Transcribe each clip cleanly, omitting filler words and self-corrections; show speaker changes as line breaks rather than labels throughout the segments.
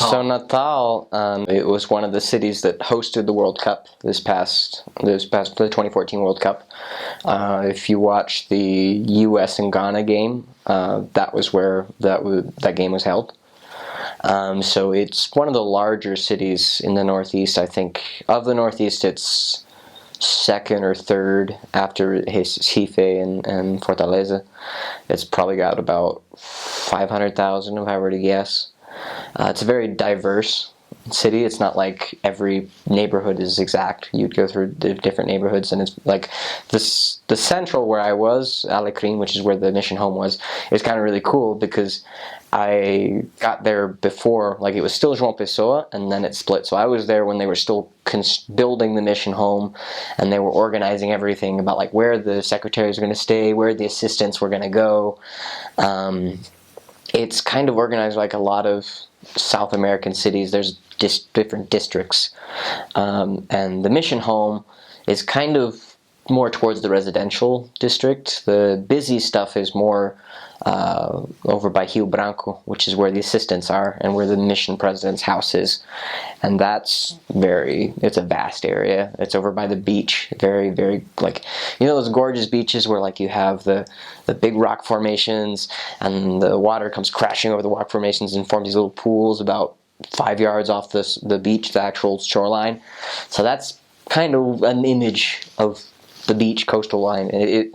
So Natal, it was one of the cities that hosted the World Cup this past the 2014 World Cup. If you watch the U.S. and Ghana game, that was where that game was held. So it's one of the larger cities in the Northeast. I think of the Northeast, it's second or third after Recife and Fortaleza. It's probably got about 500,000, if I were to guess. It's a very diverse city. It's not like every neighborhood is exact. You'd go through the different neighborhoods, and it's like this. The central where I was, Alecrim, which is where the mission home was, is kind of really cool because I got there before, like it was still João Pessoa, and then it split. So I was there when they were still building the mission home, and they were organizing everything about like where the secretaries were going to stay, where the assistants were going to go. It's kind of organized like a lot of South American cities. There's different districts, and the mission home is kind of more towards the residential district. The busy stuff is more over by Rio Branco, which is where the assistants are and where the mission president's house is. And it's a vast area. It's over by the beach. Very, very, like, you know those gorgeous beaches where like you have the big rock formations and the water comes crashing over the rock formations and forms these little pools about 5 yards off the beach, the actual shoreline. So that's kind of an image of the beach coastal line. And it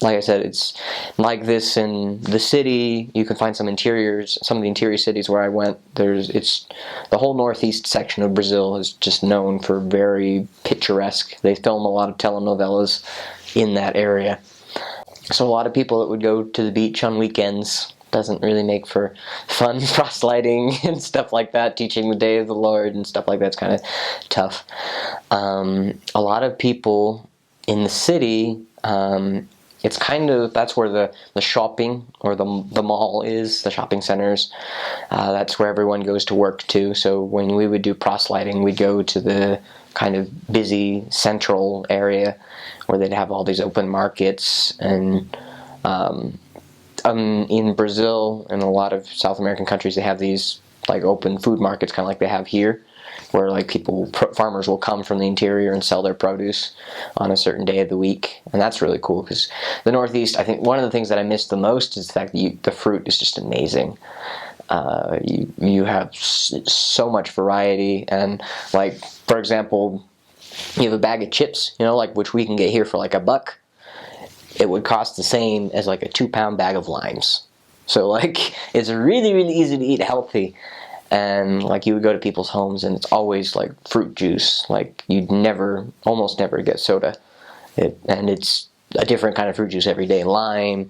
like I said, it's like this in the city. You can find some of the interior cities where I went. The whole northeast section of Brazil is just known for very picturesque. They film a lot of telenovelas in that area. So a lot of people that would go to the beach on weekends. Doesn't really make for fun proselyting and stuff like that, teaching the day of the Lord and stuff like that's kind of tough. A lot of people in the city, it's kind of, that's where the shopping or the mall is, the shopping centers. That's where everyone goes to work too. So when we would do proselyting, we'd go to the kind of busy central area where they'd have all these open markets. And in Brazil and a lot of South American countries, they have these like open food markets, kind of like they have here, where like farmers will come from the interior and sell their produce on a certain day of the week. And that's really cool because the Northeast, I think one of the things that I miss the most is the fact that the fruit is just amazing. You have so much variety, and like, for example, you have a bag of chips, like which we can get here for like $1. It would cost the same as like a 2-pound bag of limes. So like, it's really, really easy to eat healthy. And like, you would go to people's homes and it's always like fruit juice. Like, you'd almost never get soda. And it's a different kind of fruit juice every day. Lime,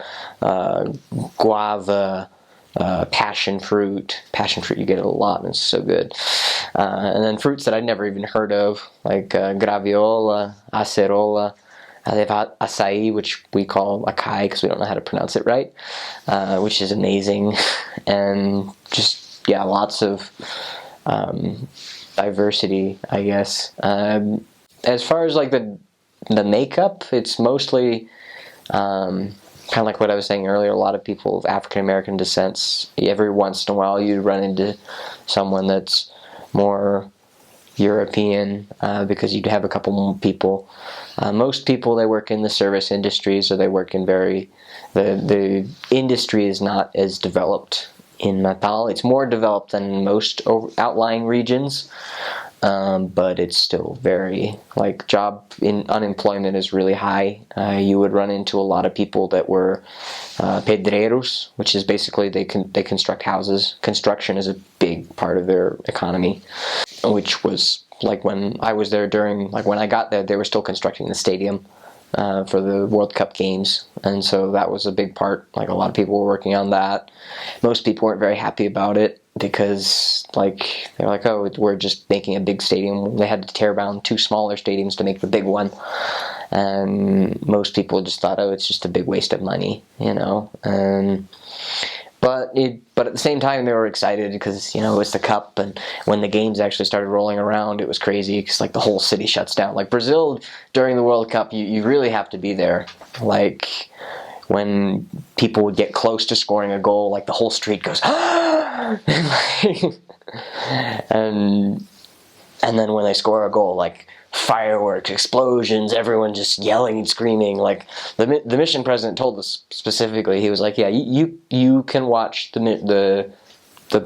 guava, passion fruit. Passion fruit you get a lot and it's so good. And then fruits that I'd never even heard of, like graviola, acerola. They have acai, which we call acai because we don't know how to pronounce it right, which is amazing. And just, yeah, lots of diversity, I guess. As far as like the makeup, it's mostly kind of like what I was saying earlier. A lot of people of African American descent. Every once in a while, you run into someone that's more European, because you'd have a couple more people. Most people, they work in the service industries, or they work in the industry is not as developed in Natal. It's more developed than most outlying regions, but it's still very, like, unemployment is really high. You would run into a lot of people that were pedreiros, which is basically they construct houses. Construction is a big part of their economy, which was like when I was there when I got there, they were still constructing the stadium for the World Cup games, and so that was a big part. Like, a lot of people were working on that. Most people weren't very happy about it because, like, they're like, oh, we're just making a big stadium. They had to tear down 2 smaller stadiums to make the big one, and most people just thought, oh, it's just a big waste of money, But at the same time, they were excited because, it was the Cup, and when the games actually started rolling around, it was crazy because, like, the whole city shuts down. Like, Brazil, during the World Cup, you really have to be there. Like, when people would get close to scoring a goal, like, the whole street goes, and then when they score a goal, like fireworks, explosions, everyone just yelling and screaming. Like the mission president told us specifically, he was like, "Yeah, you can watch the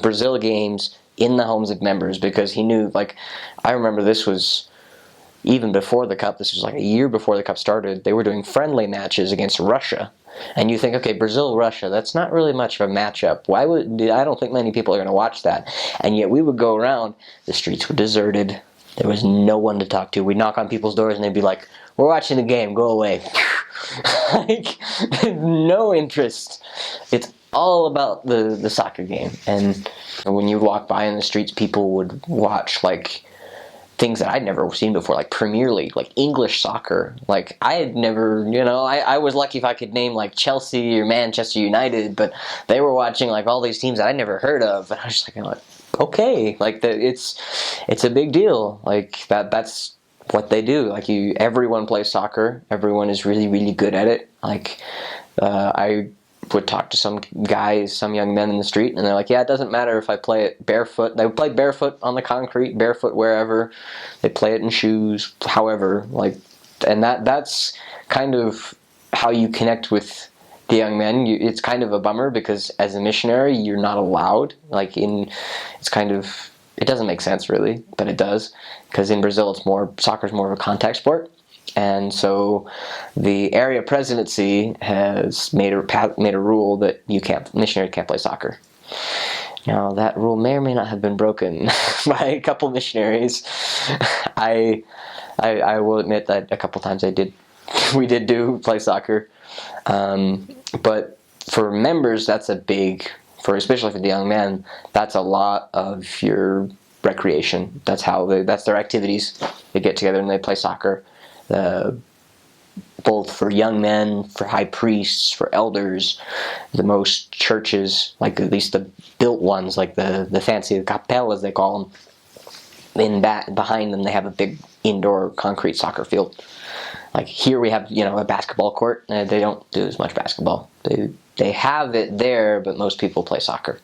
Brazil games in the homes of members," because he knew, like, I remember this was even before the cup. This was like a year before the cup started. They were doing friendly matches against Russia. And you think, okay, Brazil-Russia, that's not really much of a matchup. I don't think many people are going to watch that. And yet we would go around, the streets were deserted. There was no one to talk to. We'd knock on people's doors and they'd be like, "We're watching the game, go away." Like, no interest. It's all about the soccer game. And when you walk by in the streets, people would watch, like, things that I'd never seen before, like Premier League, like English soccer. Like, I had never, I was lucky if I could name, like, Chelsea or Manchester United, but they were watching, like, all these teams that I'd never heard of, and I was just like, okay, like, it's a big deal. Like, that's what they do. Like, everyone plays soccer. Everyone is really, really good at it. Like, I would talk to some guys, some young men in the street, and they're like, "Yeah, it doesn't matter if I play it barefoot." They would play barefoot on the concrete, barefoot wherever. They play it in shoes, however. Like, and that's kind of how you connect with the young men. It's kind of a bummer because as a missionary, you're not allowed. Like, it's kind of, it doesn't make sense really, but it does, because in Brazil, soccer's more of a contact sport. And so the area presidency has made a rule that missionaries can't play soccer. Now, that rule may or may not have been broken by a couple missionaries. I will admit that a couple times we did play soccer. But for members, that's especially for the young men, that's a lot of your recreation. That's their activities. They get together and they play soccer. Both for young men, for high priests, for elders. The most churches, like at least the built ones, like the fancy capelas they call them, behind them they have a big indoor concrete soccer field. Like here we have, a basketball court. They don't do as much basketball. They have it there, but most people play soccer.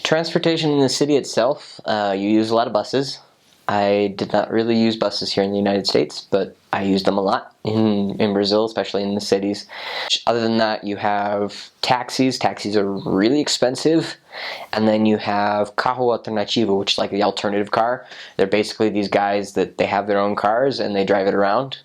Transportation in the city itself, you use a lot of buses. I did not really use buses here in the United States, but I used them a lot in Brazil, especially in the cities. Other than that, you have taxis. Taxis are really expensive. And then you have carro alternativo, which is like the alternative car. They're basically these guys that they have their own cars and they drive it around.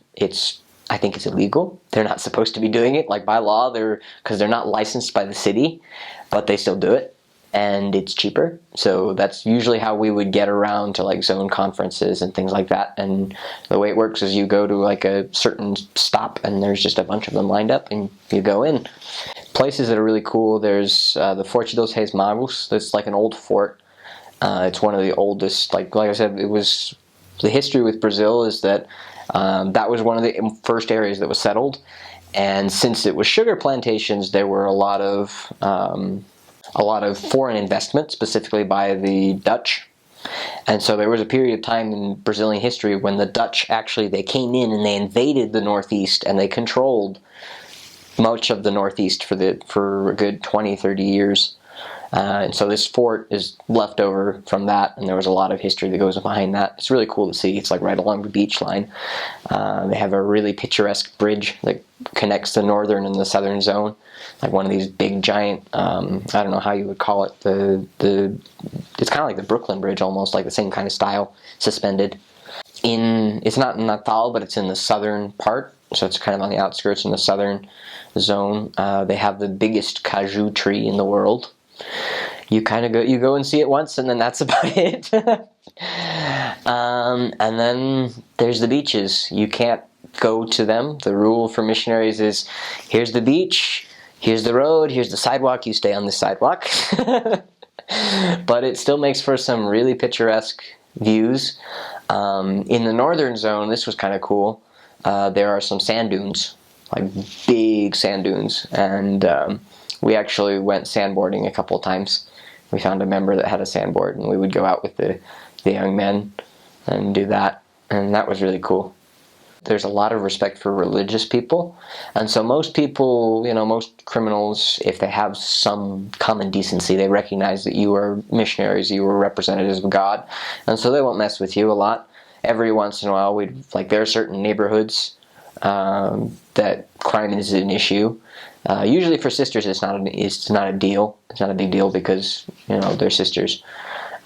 I think it's illegal. They're not supposed to be doing it, like by law, because they're not licensed by the city, but they still do it. And it's cheaper, so that's usually how we would get around to like zone conferences and things like that. And the way it works is you go to like a certain stop and there's just a bunch of them lined up and you go in. Places that are really cool, there's the Forte dos Reis Magos. That's like an old fort. It's one of the oldest, like I said, it was, the history with Brazil is that that was one of the first areas that was settled. And since it was sugar plantations, there were a lot of foreign investment, specifically by the Dutch. And so there was a period of time in Brazilian history when the Dutch they came in and they invaded the Northeast and they controlled much of the Northeast for a good 20, 30 years. And so this fort is left over from that, and there was a lot of history that goes behind that. It's really cool to see. It's like right along the beach line. They have a really picturesque bridge that connects the northern and the southern zone. Like one of these big giant, I don't know how you would call it. It's kind of like the Brooklyn Bridge almost, like the same kind of style, suspended. It's not in Natal, but it's in the southern part. So it's kind of on the outskirts in the southern zone. They have the biggest cashew tree in the world. You go and see it once, and then that's about it. And then there's the beaches. You can't go to them. The rule for missionaries is, here's the beach, here's the road, here's the sidewalk, you stay on this sidewalk. But it still makes for some really picturesque views. In the northern zone, this was kind of cool. There are some sand dunes, like big sand dunes, and we actually went sandboarding a couple of times. We found a member that had a sandboard, and we would go out with the young men and do that, and that was really cool. there's a lot of respect for religious people. And so most people, most criminals, if they have some common decency, they recognize that you are missionaries, you are representatives of God, and so they won't mess with you a lot. Every once in a while, there are certain neighborhoods that crime is an issue. Usually for sisters, it's not a deal. It's not a big deal because they're sisters,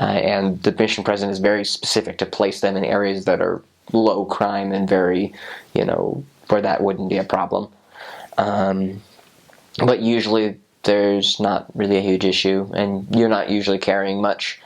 and the mission president is very specific to place them in areas that are low crime and very, where that wouldn't be a problem. But usually there's not really a huge issue, and you're not usually carrying much.